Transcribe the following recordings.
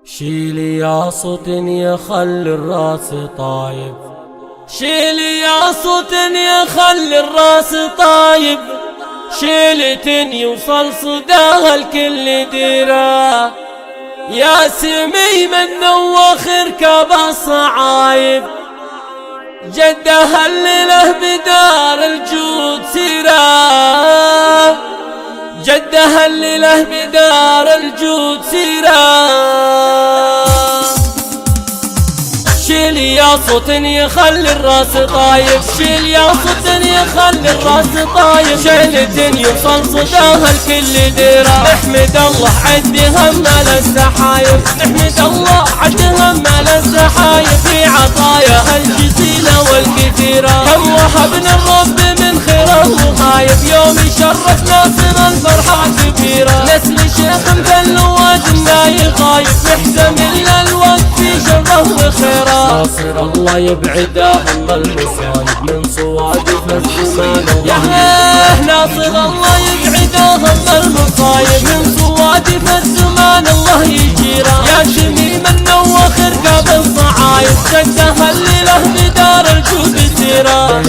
شيلي ياصوت يخلي الراس طايب، شيلي ياصوت يخلي الراس طايب، شيلة يوصل صداها الكل ديرة، يا سمي من واخر كبا صعايب، جدها اللي له بدار الجود سيرة، جدها اللي له بدار الجود سيرة. شيل ياصوت يخلي الراس طايب، شيل ياصوت يخلي الراس طايب، شيلة يوصل صداها الكل ديرة، نحمد الله عد هم السحايب، نحمد الله عد هم السحايب، في عطايا الجزيلة والكثيرة، كم وهبنا الرب من خيره وغايب، يوم يشرف ناصر الفرحة كبيرة، نسل شيخ مثل وادنا يغايب، نحزم إلا الوقت في شره وخيره، ناصر الله يبعدهم المصايب من صوادف الزمان، يا ناصر الله يبعدهم المصايب من صوادف الزمان، الله يجيره يا شميم النواخر قابل صعايب، جدها اللي له بدار الجود سيره،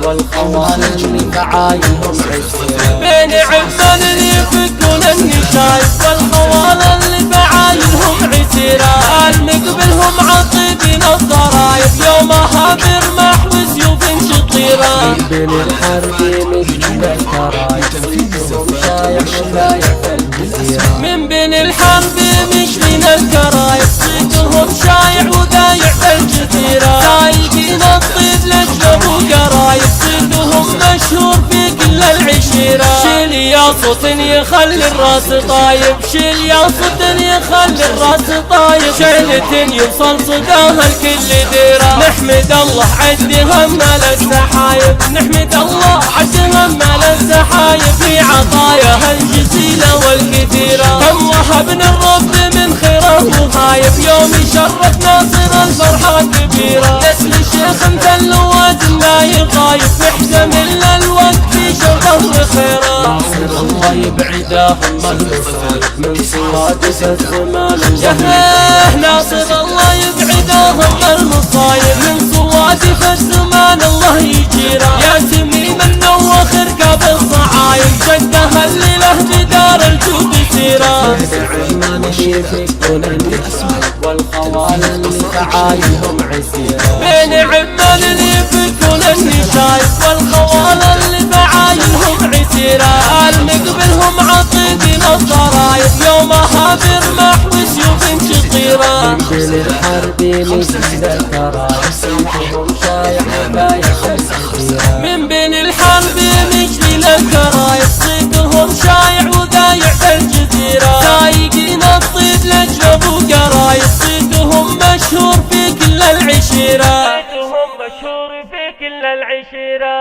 والخوالل اللي بعايهم عسيره، بين عمان اللي يفكون النشايب، والخوالل اللي بعايهم عسيره، المقبلهم عطيبين الضرايب، يومها برمح وسيوف شطيره، بين الحرب مثل الكرايب، صيدهم شايع وبايع الجزيره، من بين الحرب مثل الكرايب، صيدهم شايع وبايع الجزيره، سايقين الطيب لجنب وقرايب، صيدهم مشهور في كل العشيره، شيل ياصوت يخلي الراس طايب، شيل ياصوت يخلي الراس طايب، شيلة يوصل صداها الكل ديرة، نحمد الله عد هم السحايب، نحمد الله عد هم السحايب، في عطايا الجزيلة والكثيرة، كم وهبنا الرب من خيره وغايب، يوم يشرف ناصر الفرحة كبيرة، نسل الشيخ مثل وادنا يغايب، نحزم إلا الوقت في شره وخيره، ناصر الله يبعدهم المصايب من صوادف الزمان، يا ناصر الله يبعدهم المصايب من صوادف الزمان، الله يجيره يا سميم النواخر قابل صعايب، جدها اللي له بدار الجود سيره، والخوالل اللي بعايهم عسيره، بين عمان اللي يفكون النشايب، والخوالل اللي بعايهم عسيره، المقبلهم عطيبين الضرايب، يومها برمح وسيوف شطيره، من بين الحرب مثل الكرايب، صيدهم شايع وبايع الجزيره، من بين الحرب مثل الكرايب، صيدهم شايع وبايع الجزيره، سايقين الطيب لجنب وقرايب، صيدهم مشهور في كل العشيره، صيدهم مشهور في كل العشيره.